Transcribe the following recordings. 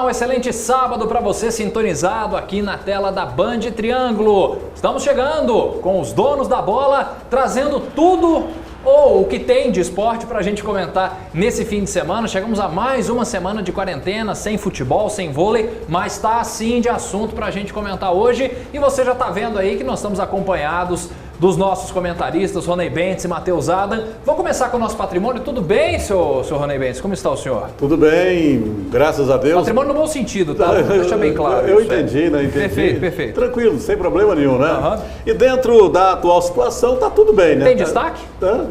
um excelente sábado para você sintonizado aqui na tela da Band Triângulo. Estamos chegando com os donos da bola, trazendo tudo ou o que tem de esporte para a gente comentar nesse fim de semana. Chegamos a mais uma semana de quarentena, sem futebol, sem vôlei, mas está assim de assunto para a gente comentar hoje. E você já está vendo aí que nós estamos acompanhados dos nossos comentaristas, Ronei Bentes e Matheus Adam. Vamos começar com o nosso patrimônio. Tudo bem, senhor Ronei Bentes? Como está o senhor? Tudo bem, graças a Deus. Patrimônio no bom sentido, tá? Deixa bem claro. Eu entendi, né? Entendi. Perfeito. Tranquilo, sem problema nenhum, né? Uhum. E dentro da atual situação, tá tudo bem, né? Tem destaque?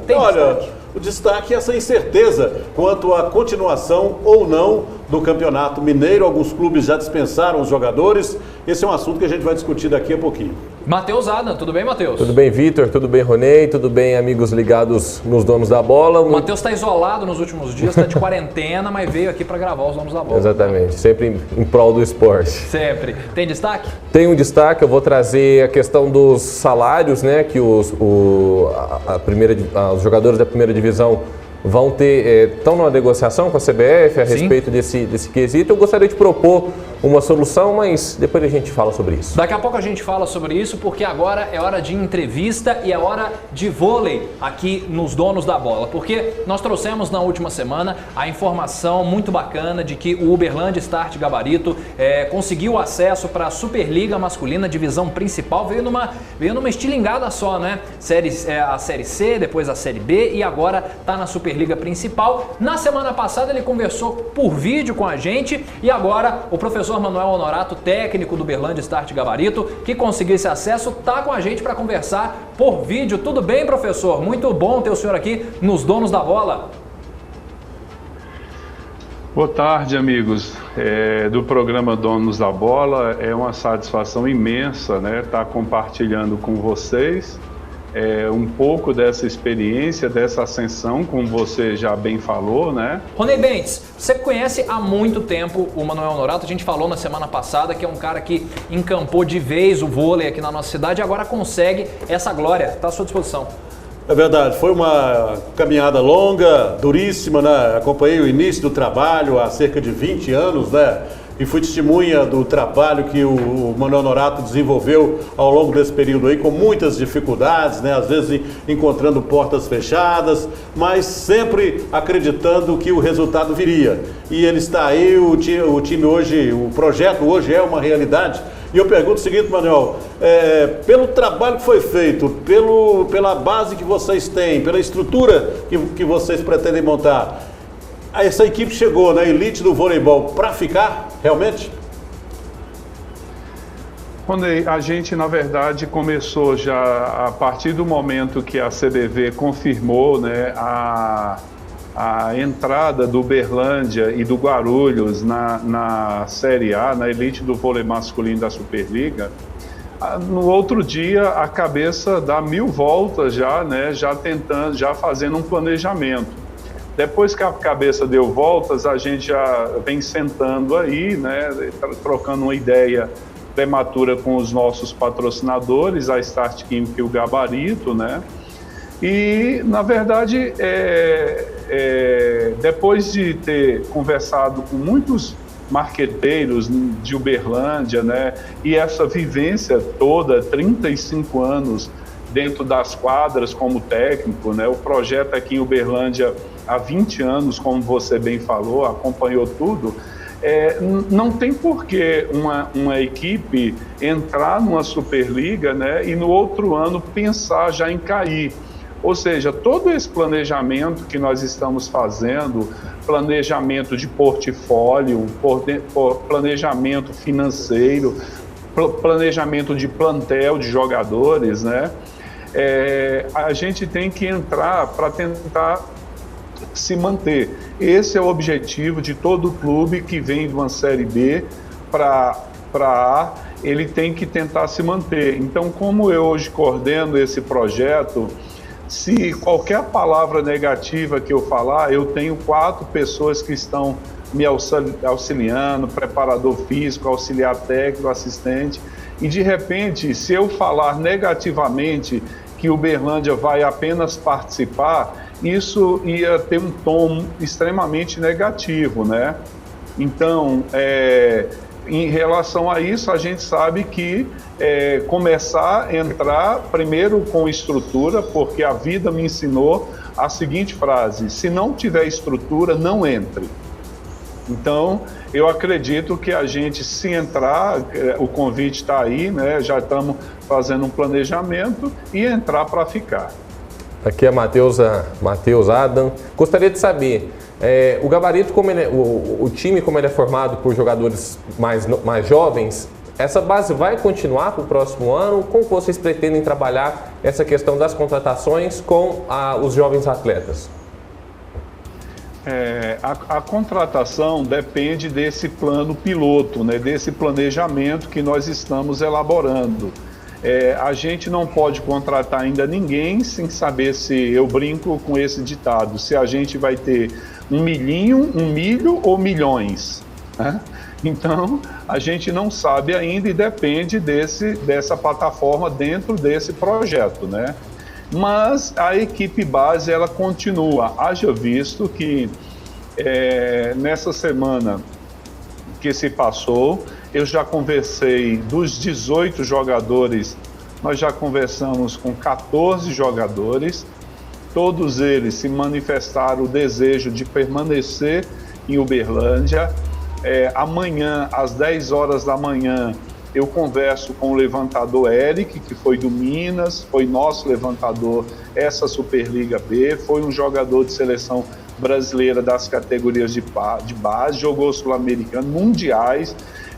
Tem. Olha, o destaque é essa incerteza quanto à continuação ou não do Campeonato Mineiro. Alguns clubes já dispensaram os jogadores. Esse é um assunto que a gente vai discutir daqui a pouquinho. Matheus Adam, tudo bem, Matheus? Tudo bem, Vitor? Tudo bem, Ronei? Tudo bem, amigos ligados nos Donos da Bola? O Matheus está isolado nos últimos dias, está de quarentena, mas veio aqui para gravar os Donos da Bola. Exatamente, sempre em prol do esporte. Sempre. Tem destaque? Tem um destaque, eu vou trazer a questão dos salários, né, que os jogadores da primeira divisão vão ter, estão numa negociação com a CBF a respeito desse quesito. Eu gostaria de propor uma solução, mas depois a gente fala sobre isso. Daqui a pouco a gente fala sobre isso, porque agora é hora de entrevista e é hora de vôlei aqui nos Donos da Bola. Porque nós trouxemos na última semana a informação muito bacana de que o Uberlândia Start Gabarito conseguiu acesso para a Superliga Masculina, divisão principal. Veio numa estilingada só, né? A Série C, depois a Série B e agora está na Superliga principal. Na semana passada ele conversou por vídeo com a gente e agora o professor Manuel Honorato, técnico do Uberlândia Start Gabarito, que conseguiu esse acesso, está com a gente para conversar por vídeo. Tudo bem, professor? Muito bom ter o senhor aqui nos Donos da Bola. Boa tarde, amigos do programa Donos da Bola. É uma satisfação imensa, né, estar compartilhando com vocês um pouco dessa experiência, dessa ascensão, como você já bem falou, né? Ronei Bentes, você conhece há muito tempo o Manuel Honorato. A gente falou na semana passada que é um cara que encampou de vez o vôlei aqui na nossa cidade e agora consegue essa glória. Está à sua disposição. É verdade, foi uma caminhada longa, duríssima, né? Acompanhei o início do trabalho há cerca de 20 anos, né? E fui testemunha do trabalho que o Manuel Honorato desenvolveu ao longo desse período aí, com muitas dificuldades, né? Às vezes encontrando portas fechadas, mas sempre acreditando que o resultado viria. E ele está aí, o time hoje, o projeto hoje é uma realidade. E eu pergunto o seguinte, Manuel, pelo trabalho que foi feito, pela base que vocês têm, pela estrutura que vocês pretendem montar, essa equipe chegou na elite do voleibol para ficar, realmente? Ronei, a gente, na verdade, começou já a partir do momento que a CBV confirmou, né, a entrada do Uberlândia e do Guarulhos na Série A, na elite do vôlei masculino da Superliga. No outro dia, a cabeça dá 1000 voltas já, né, já fazendo um planejamento. Depois que a cabeça deu voltas, a gente já vem sentando aí, né, trocando uma ideia prematura com os nossos patrocinadores, a Start Química e o Gabarito, né? E, na verdade, depois de ter conversado com muitos marqueteiros de Uberlândia, né, e essa vivência toda, 35 anos dentro das quadras como técnico, né, o projeto aqui em Uberlândia há 20 anos, como você bem falou, acompanhou tudo, não tem por que uma equipe entrar numa Superliga, né, e no outro ano pensar já em cair. Ou seja, todo esse planejamento que nós estamos fazendo, planejamento de portfólio, planejamento financeiro, planejamento de plantel de jogadores, né, a gente tem que entrar para tentar se manter. Esse é o objetivo de todo clube que vem de uma Série B para A, ele tem que tentar se manter. Então, como eu hoje coordeno esse projeto, se qualquer palavra negativa que eu falar, eu tenho 4 pessoas que estão me auxiliando, preparador físico, auxiliar técnico, assistente, e de repente, se eu falar negativamente que o Uberlândia vai apenas participar, isso ia ter um tom extremamente negativo, né? Então, em relação a isso, a gente sabe que começar a entrar primeiro com estrutura, porque a vida me ensinou a seguinte frase: se não tiver estrutura, não entre. Então, eu acredito que a gente, se entrar, o convite está aí, né? Já estamos fazendo um planejamento e entrar para ficar. Aqui é Matheus Adam. Gostaria de saber, o gabarito, como ele o time, como ele é formado por jogadores mais jovens, essa base vai continuar para o próximo ano? Como vocês pretendem trabalhar essa questão das contratações com os jovens atletas? A contratação depende desse plano piloto, né, desse planejamento que nós estamos elaborando. A gente não pode contratar ainda ninguém sem saber, se eu brinco com esse ditado, se a gente vai ter um milho ou milhões, né? Então, a gente não sabe ainda e depende dessa plataforma dentro desse projeto, né? Mas a equipe base, ela continua. Haja visto que nessa semana que se passou, eu já conversei dos 18 jogadores, nós já conversamos com 14 jogadores, todos eles se manifestaram o desejo de permanecer em Uberlândia. Amanhã, às 10 horas da manhã, eu converso com o levantador Eric, que foi do Minas, foi nosso levantador essa Superliga B, foi um jogador de seleção brasileira das categorias de base, jogou sul-americano, mundiais.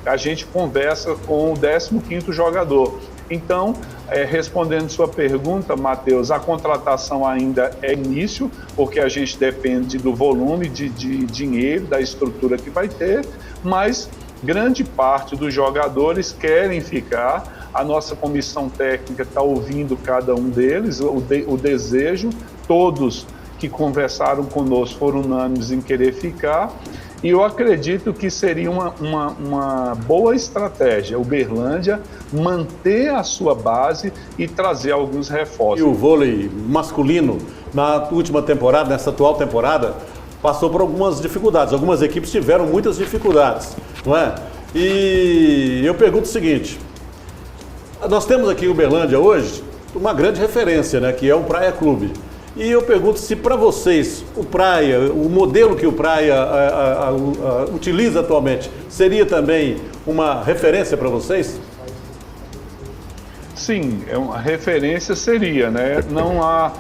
A gente conversa com o 15º jogador. Então, respondendo sua pergunta, Matheus, a contratação ainda é início, porque a gente depende do volume de dinheiro, da estrutura que vai ter, mas grande parte dos jogadores querem ficar. A nossa comissão técnica está ouvindo cada um deles, o desejo. Todos que conversaram conosco foram unânimes em querer ficar. E eu acredito que seria uma boa estratégia Uberlândia manter a sua base e trazer alguns reforços. E o vôlei masculino, na última temporada, nessa atual temporada, passou por algumas dificuldades. Algumas equipes tiveram muitas dificuldades, não é? E eu pergunto o seguinte: nós temos aqui em Uberlândia hoje uma grande referência, né, que é o Praia Clube. E eu pergunto se para vocês o Praia, o modelo que o Praia utiliza atualmente, seria também uma referência para vocês? Sim, uma referência seria, né? Não há,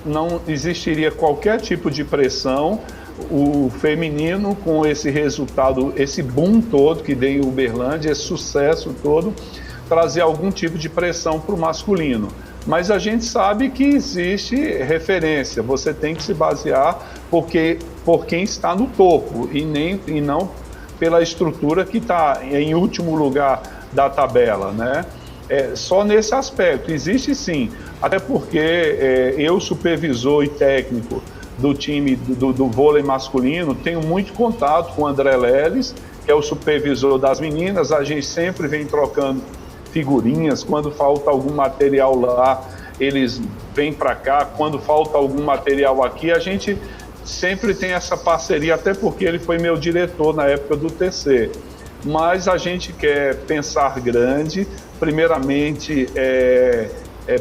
não existiria qualquer tipo de pressão. O feminino, com esse resultado, esse boom todo que deu em Uberlândia, esse sucesso todo, trazer algum tipo de pressão para o masculino. Mas a gente sabe que existe referência, você tem que se basear por quem está no topo e não pela estrutura que está em último lugar da tabela, né? Só nesse aspecto, existe sim, até porque eu, supervisor e técnico do time do vôlei masculino, tenho muito contato com o André Leles, que é o supervisor das meninas. A gente sempre vem trocando figurinhas, quando falta algum material lá, eles vêm para cá, quando falta algum material aqui, a gente sempre tem essa parceria, até porque ele foi meu diretor na época do TC. Mas a gente quer pensar grande, primeiramente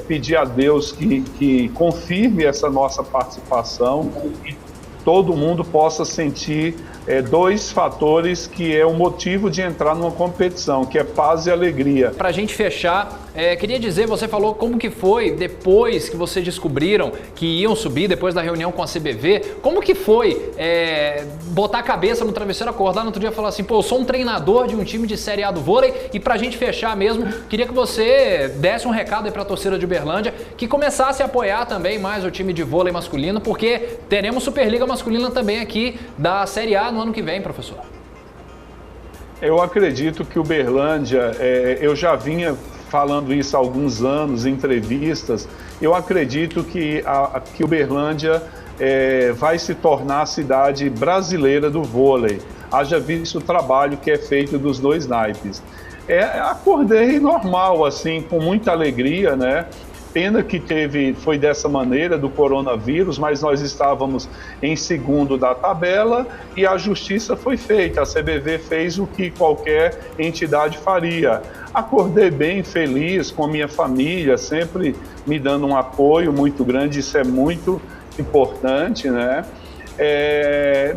pedir a Deus que confirme essa nossa participação e todo mundo possa sentir dois fatores que é o motivo de entrar numa competição, que é paz e alegria. Para a gente fechar, queria dizer, você falou como que foi depois que vocês descobriram que iam subir, depois da reunião com a CBV, como que foi botar a cabeça no travesseiro, acordar no outro dia e falar assim, pô, eu sou um treinador de um time de Série A do vôlei, e para a gente fechar mesmo, queria que você desse um recado aí para a torcida de Uberlândia, que começasse a apoiar também mais o time de vôlei masculino, porque teremos Superliga masculina também aqui da Série A no ano que vem, professor. Eu acredito que Uberlândia, eu já vinha falando isso há alguns anos em entrevistas, eu acredito que Uberlândia vai se tornar a cidade brasileira do vôlei. Haja visto o trabalho que é feito dos dois naipes. Acordei normal, assim, com muita alegria, né? Pena que foi dessa maneira, do coronavírus, mas nós estávamos em segundo da tabela e a justiça foi feita. A CBV fez o que qualquer entidade faria. Acordei bem feliz com a minha família, sempre me dando um apoio muito grande, isso é muito importante, né?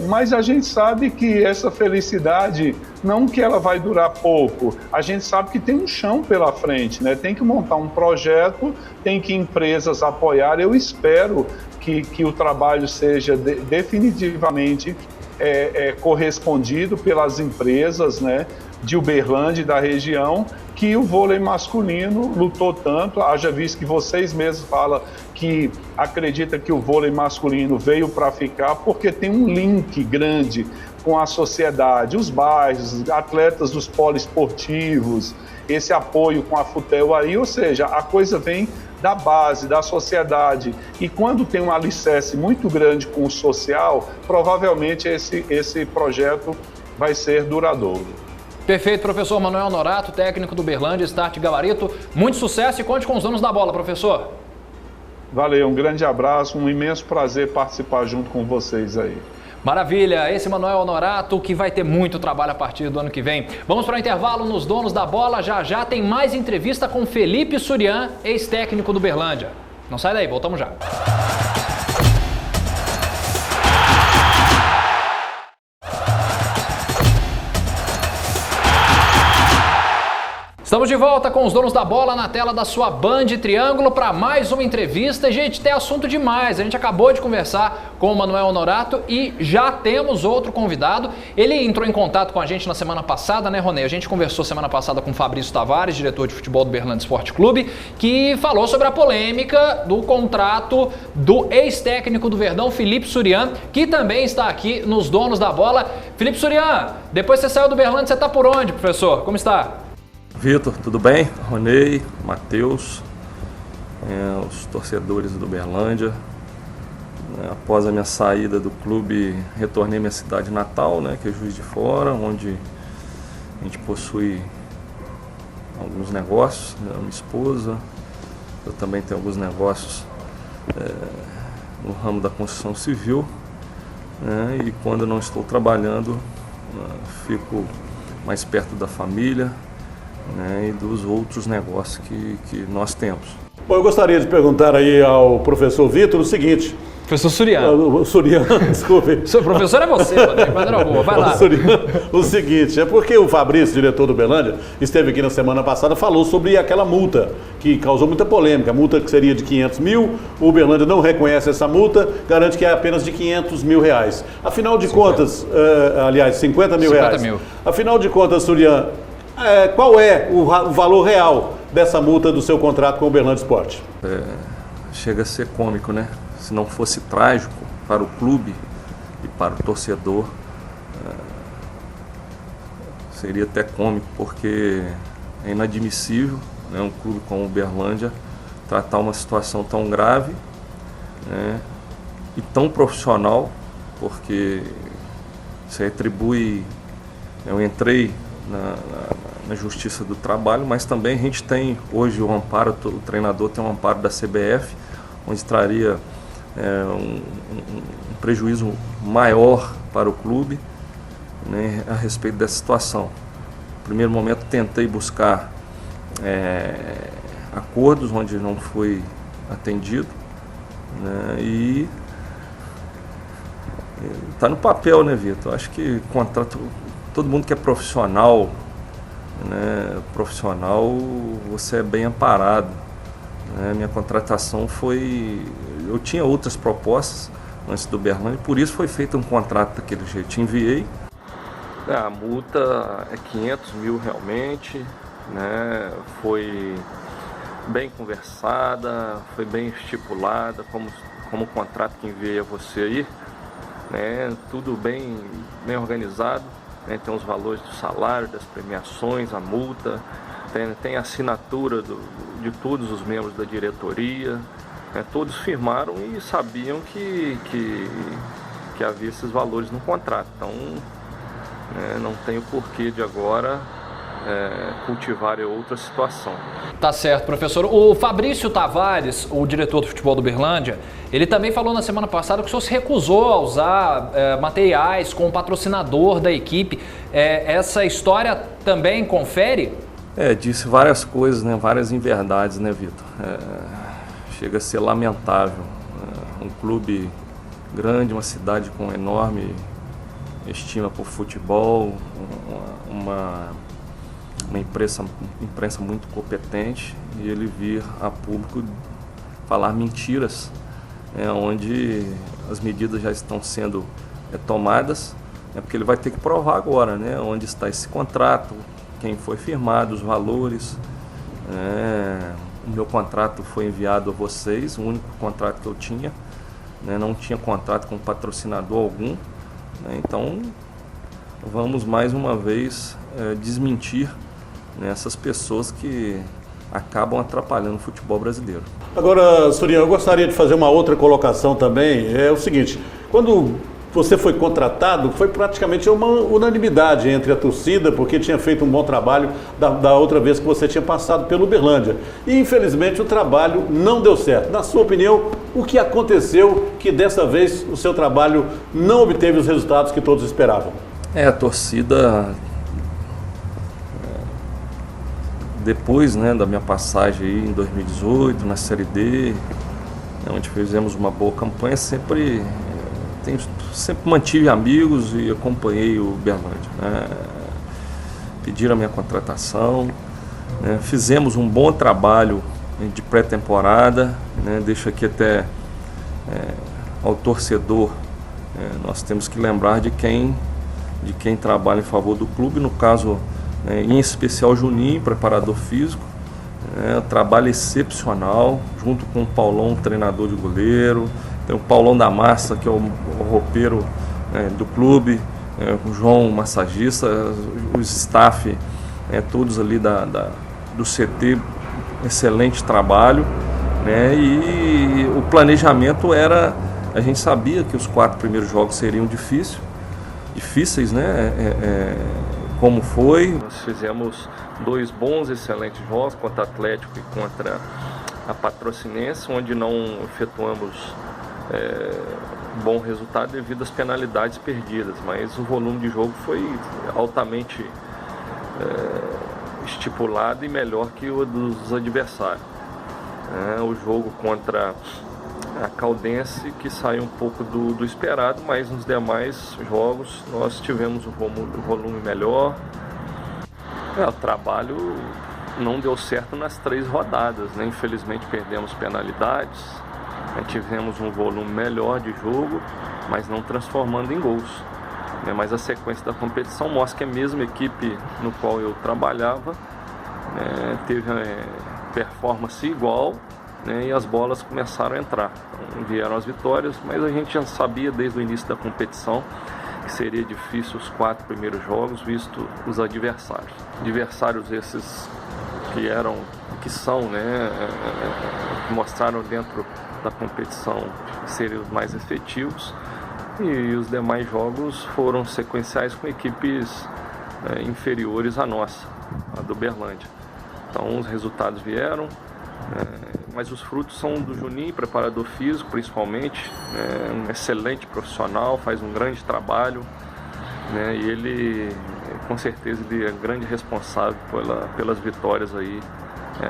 Mas a gente sabe que essa felicidade, não que ela vai durar pouco, a gente sabe que tem um chão pela frente, né? Tem que montar um projeto, tem que empresas apoiar. Eu espero que o trabalho seja definitivamente correspondido pelas empresas, né, de Uberlândia e da região, que o vôlei masculino lutou tanto. Haja visto que vocês mesmos falam que acredita que o vôlei masculino veio para ficar, porque tem um link grande com a sociedade, os bairros, atletas dos poliesportivos, esse apoio com a Futel aí, ou seja, a coisa vem da base, da sociedade, e quando tem um alicerce muito grande com o social, provavelmente esse projeto vai ser duradouro. Perfeito, professor Manuel Honorato, técnico do Uberlândia, Start Gabarito. Muito sucesso e conte com os donos da bola, professor. Valeu, um grande abraço, um imenso prazer participar junto com vocês aí. Maravilha, esse Manuel Honorato que vai ter muito trabalho a partir do ano que vem. Vamos para o intervalo nos donos da bola, já tem mais entrevista com Felipe Surian, ex-técnico do Uberlândia. Não sai daí, voltamos já. Estamos de volta com os donos da bola na tela da sua Band Triângulo para mais uma entrevista. Gente, tem assunto demais. A gente acabou de conversar com o Manuel Honorato e já temos outro convidado. Ele entrou em contato com a gente na semana passada, né, Ronê? A gente conversou semana passada com o Fabrício Tavares, diretor de futebol do Uberlândia Esporte Clube, que falou sobre a polêmica do contrato do ex-técnico do Verdão, Felipe Surian, que também está aqui nos donos da bola. Felipe Surian, depois que você saiu do Uberlândia, você está por onde, professor? Como está? Vitor, tudo bem? Ronei, Matheus, os torcedores do Uberlândia. Após a minha saída do clube, retornei à minha cidade natal, né, que é Juiz de Fora, onde a gente possui alguns negócios, né, minha esposa. Eu também tenho alguns negócios no ramo da construção civil, né, e quando não estou trabalhando, fico mais perto da família, né, e dos outros negócios que nós temos. Bom, eu gostaria de perguntar aí ao professor Vitor o seguinte. Professor Surian. Surian, desculpe. Seu professor é você, de maneira alguma. Vai lá. Surian, o seguinte, é porque o Fabrício, diretor do Uberlândia, esteve aqui na semana passada, falou sobre aquela multa que causou muita polêmica. A multa que seria de 500 mil, o Uberlândia não reconhece essa multa, garante que é apenas de 500 mil reais. Afinal de contas, aliás, 50 mil reais. Afinal de contas, Surian, qual é o valor real dessa multa do seu contrato com o Uberlândia Esporte? Chega a ser cômico, né? Se não fosse trágico para o clube e para o torcedor, seria até cômico, porque é inadmissível, né, um clube como o Uberlândia tratar uma situação tão grave, né, e tão profissional, porque se atribui. Eu entrei na Justiça do Trabalho, mas também a gente tem hoje o amparo, o treinador tem um amparo da CBF, onde traria um prejuízo maior para o clube, né, a respeito dessa situação. No primeiro momento tentei buscar acordos onde não foi atendido, né, e está no papel, né, Vitor? Acho que contrato, todo mundo que é profissional, né, você é bem amparado. Minha contratação foi... Eu tinha outras propostas antes do Uberlândia, por isso foi feito um contrato daquele jeito. Enviei. A multa é 500 mil realmente, né? Foi bem conversada, foi bem estipulada, como o contrato que enviei a você aí, né? Tudo bem organizado, né? Tem os valores do salário, das premiações, a multa, tem a assinatura de todos os membros da diretoria, né? Todos firmaram e sabiam que havia esses valores no contrato. Então, não tem o porquê de agora cultivar outra situação. Tá certo, professor. O Fabrício Tavares, o diretor do futebol do Uberlândia, ele também falou na semana passada que o senhor se recusou a usar materiais com o patrocinador da equipe. Essa história também confere? Disse várias coisas, né, várias inverdades, né, Vitor? Chega a ser lamentável. Um clube grande, uma cidade com enorme estima por futebol, uma imprensa muito competente, e ele vir a público falar mentiras, onde as medidas já estão sendo tomadas, porque ele vai ter que provar agora, né, onde está esse contrato, quem foi firmado, os valores. O meu contrato foi enviado a vocês, o único contrato que eu tinha, né, não tinha contrato com patrocinador algum, né, então vamos mais uma vez desmentir essas pessoas que acabam atrapalhando o futebol brasileiro. Agora, Surian, eu gostaria de fazer uma outra colocação também. É o seguinte, quando você foi contratado, foi praticamente uma unanimidade entre a torcida, porque tinha feito um bom trabalho da outra vez que você tinha passado pelo Uberlândia. E, infelizmente, o trabalho não deu certo. Na sua opinião, o que aconteceu que dessa vez o seu trabalho não obteve os resultados que todos esperavam? A torcida, depois, né, da minha passagem aí em 2018, na Série D, onde fizemos uma boa campanha, sempre mantive amigos e acompanhei o Uberlândia, né? Pediram a minha contratação, né? Fizemos um bom trabalho de pré-temporada, né? Deixo aqui até ao torcedor, nós temos que lembrar de quem trabalha em favor do clube, no caso, em especial Juninho, preparador físico, trabalho excepcional, junto com o Paulão, treinador de goleiro. Tem o Paulão da Massa, que é o roupeiro do clube, o João, massagista, os staff, todos ali do CT, excelente trabalho, né? E o planejamento era, a gente sabia que os 4 primeiros jogos seriam difíceis, né? Como foi. Nós fizemos 2 bons, excelentes jogos contra o Atlético e contra a Patrocinense, onde não efetuamos bom resultado devido às penalidades perdidas, mas o volume de jogo foi altamente estipulado e melhor que o dos adversários. O jogo contra a Caldense, que saiu um pouco do esperado, mas nos demais jogos nós tivemos um volume melhor. O trabalho não deu certo nas 3 rodadas, né? Infelizmente perdemos penalidades, tivemos um volume melhor de jogo, mas não transformando em gols. Mas a sequência da competição mostra que a mesma equipe no qual eu trabalhava teve performance igual, e as bolas começaram a entrar. Então, vieram as vitórias, mas a gente já sabia desde o início da competição que seria difícil os 4 primeiros jogos, visto os adversários. Adversários esses que são, que mostraram dentro da competição serem os mais efetivos, e os demais jogos foram sequenciais com equipes inferiores à nossa, a do Uberlândia. Então os resultados vieram, mas os frutos são do Juninho, preparador físico principalmente, um excelente profissional, faz um grande trabalho, e ele, com certeza, ele é grande responsável pelas vitórias aí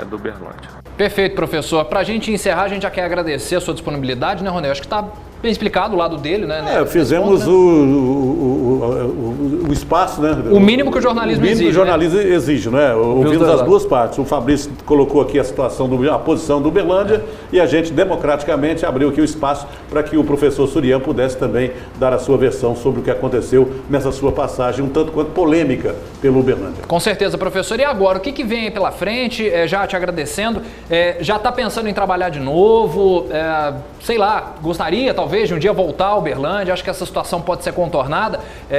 do Uberlândia. Perfeito, professor. Para a gente encerrar, a gente já quer agradecer a sua disponibilidade, né, Ronel? Acho que está bem explicado o lado dele, né? Fizemos ponto, o espaço, né? O mínimo que o jornalismo exige. O mínimo que o jornalismo exige, né? Ouvimos as duas partes. O Fabrício colocou aqui a posição do Uberlândia e a gente, democraticamente, abriu aqui o espaço para que o professor Surian pudesse também dar a sua versão sobre o que aconteceu nessa sua passagem, um tanto quanto polêmica pelo Uberlândia. Com certeza, professor. E agora, o que vem aí pela frente? Já te agradecendo. Já está pensando em trabalhar de novo? Sei lá, gostaria talvez de um dia voltar ao Uberlândia? Acho que essa situação pode ser contornada.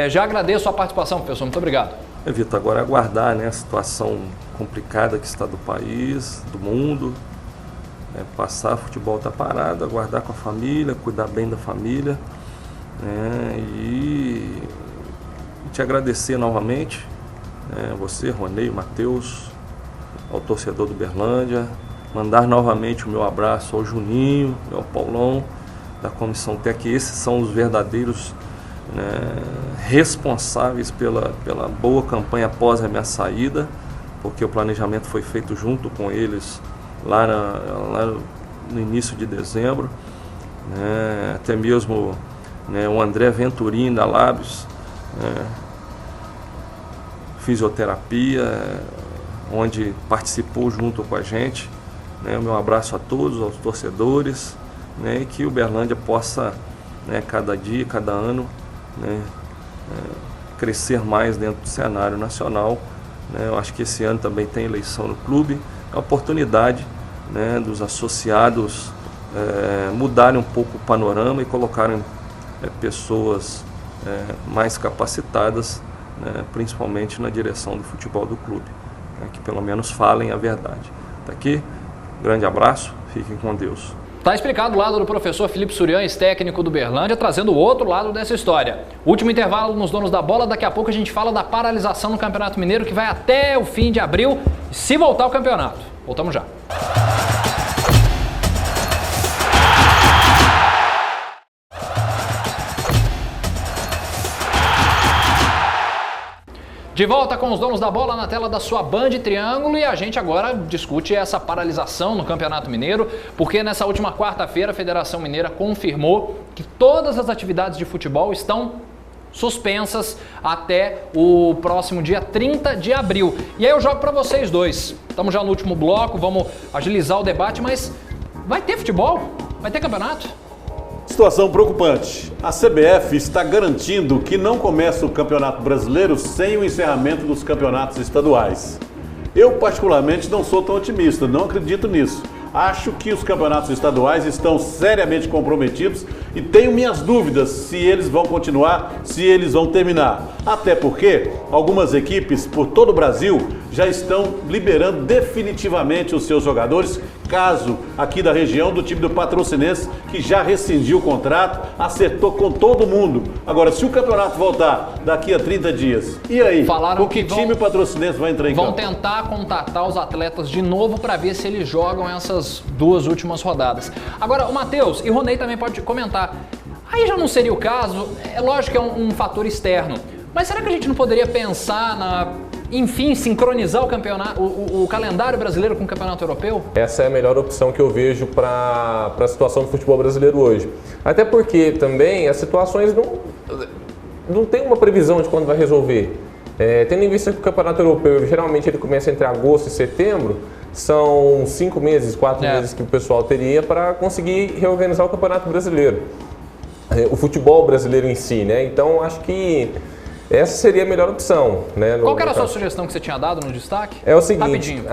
Já agradeço a participação, professor. Muito obrigado. Vitor, agora é aguardar, né, a situação complicada que está do país, do mundo. Passar, o futebol está parado, aguardar com a família, cuidar bem da família. E te agradecer novamente, você, Ronei, Matheus, ao torcedor do Uberlândia, mandar novamente o meu abraço ao Juninho, ao Paulão, da comissão técnica. Esses são os verdadeiros responsáveis pela boa campanha após a minha saída, porque o planejamento foi feito junto com eles lá no início de dezembro, até mesmo o André Venturini da Lábios, fisioterapia, onde participou junto com a gente. O meu abraço a todos, aos torcedores, e que o Uberlândia possa, cada dia, cada ano, crescer mais dentro do cenário nacional. Eu acho que esse ano também tem eleição no clube, é a oportunidade dos associados mudarem um pouco o panorama e colocarem pessoas mais capacitadas, principalmente na direção do futebol do clube, que pelo menos falem a verdade. Tá aqui, grande abraço, fiquem com Deus. Tá explicado o lado do professor Felipe Suriães, técnico do Uberlândia, trazendo o outro lado dessa história. Último intervalo nos Donos da Bola, daqui a pouco a gente fala da paralisação no Campeonato Mineiro, que vai até o fim de abril, se voltar o campeonato. Voltamos já. De volta com os Donos da Bola na tela da sua Band Triângulo, e a gente agora discute essa paralisação no Campeonato Mineiro, porque nessa última quarta-feira a Federação Mineira confirmou que todas as atividades de futebol estão suspensas até o próximo dia 30 de abril. E aí eu jogo para vocês dois. Estamos já no último bloco, vamos agilizar o debate, mas vai ter futebol? Vai ter campeonato? Situação preocupante. A CBF está garantindo que não começa o Campeonato Brasileiro sem o encerramento dos campeonatos estaduais. Eu, particularmente, não sou tão otimista, não acredito nisso. Acho que os campeonatos estaduais estão seriamente comprometidos e tenho minhas dúvidas se eles vão continuar, se eles vão terminar. Até porque algumas equipes por todo o Brasil já estão liberando definitivamente os seus jogadores. Caso aqui da região do time do Patrocinense, que já rescindiu o contrato, acertou com todo mundo. Agora, se o campeonato voltar daqui a 30 dias, e aí? Falaram com que time o Patrocinense vai entrar em campo? Vão tentar contatar os atletas de novo para ver se eles jogam essas duas últimas rodadas. Agora, o Matheus e o Ronei também pode comentar. Aí já não seria o caso, é lógico que é um fator externo, mas será que a gente não poderia pensar enfim, sincronizar o campeonato, o calendário brasileiro com o campeonato europeu? Essa é a melhor opção que eu vejo para a situação do futebol brasileiro hoje. Até porque também as situações não tem uma previsão de quando vai resolver. Tendo em vista que o campeonato europeu geralmente ele começa entre agosto e setembro, são 5 meses, 4 meses que o pessoal teria para conseguir reorganizar o campeonato brasileiro. O futebol brasileiro em si, né? Então acho que essa seria a melhor opção, né? Qual que era a sua sugestão que você tinha dado no destaque? É o seguinte, rapidinho.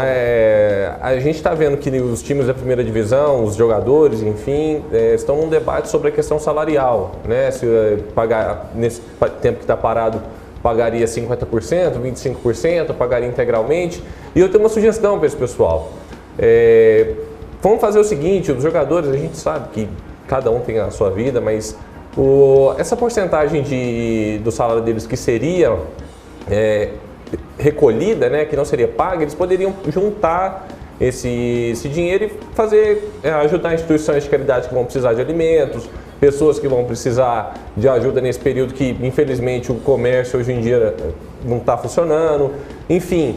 A gente está vendo que os times da primeira divisão, os jogadores, enfim, estão num debate sobre a questão salarial, né? Se pagar nesse tempo que está parado, pagaria 50%, 25%, pagaria integralmente. E eu tenho uma sugestão para esse pessoal. Vamos fazer o seguinte, os jogadores, a gente sabe que cada um tem a sua vida, mas essa porcentagem do salário deles que seria recolhida, né, que não seria paga, eles poderiam juntar esse dinheiro e ajudar instituições de caridade que vão precisar de alimentos, pessoas que vão precisar de ajuda nesse período que, infelizmente, o comércio hoje em dia não está funcionando, enfim.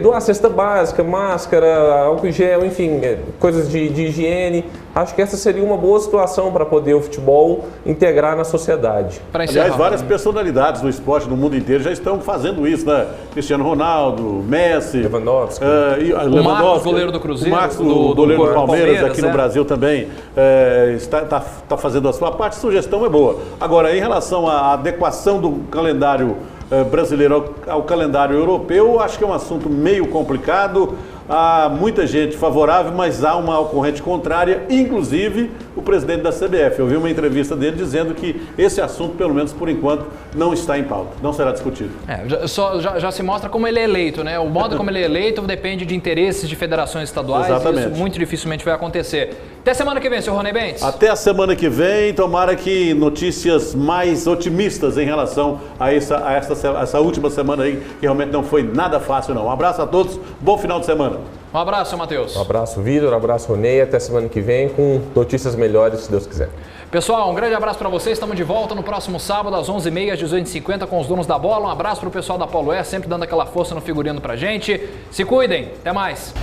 Doar cesta básica, máscara, álcool em gel, enfim, coisas de higiene. Acho que essa seria uma boa situação para poder o futebol integrar na sociedade. Aliás, várias personalidades do esporte no mundo inteiro já estão fazendo isso, né? Cristiano Ronaldo, Messi, Lewandowski, o Marcos, goleiro do Cruzeiro, o Marcos, goleiro do Palmeiras, aqui no Brasil também, está fazendo a sua parte. A sugestão é boa. Agora, em relação à adequação do calendário brasileiro ao calendário europeu, acho que é um assunto meio complicado. há muita gente favorável, mas há uma corrente contrária, inclusive o presidente da CBF. Eu vi uma entrevista dele dizendo que esse assunto, pelo menos por enquanto, não está em pauta, não será discutido. Já se mostra como ele é eleito, né? O modo como ele é eleito depende de interesses de federações estaduais. Exatamente. E isso muito dificilmente vai acontecer. Até semana que vem, senhor Rony Bentes. Até a semana que vem, tomara que notícias mais otimistas em relação a essa última semana aí, que realmente não foi nada fácil não. Um abraço a todos, bom final de semana. Um abraço, senhor Matheus. Um abraço, Vitor, um abraço, Rony, até semana que vem com notícias melhores, se Deus quiser. Pessoal, um grande abraço para vocês, estamos de volta no próximo sábado às 11h30, às 18h50 com os donos da bola. Um abraço para o pessoal da Polo Air, sempre dando aquela força no figurino pra gente. Se cuidem, até mais.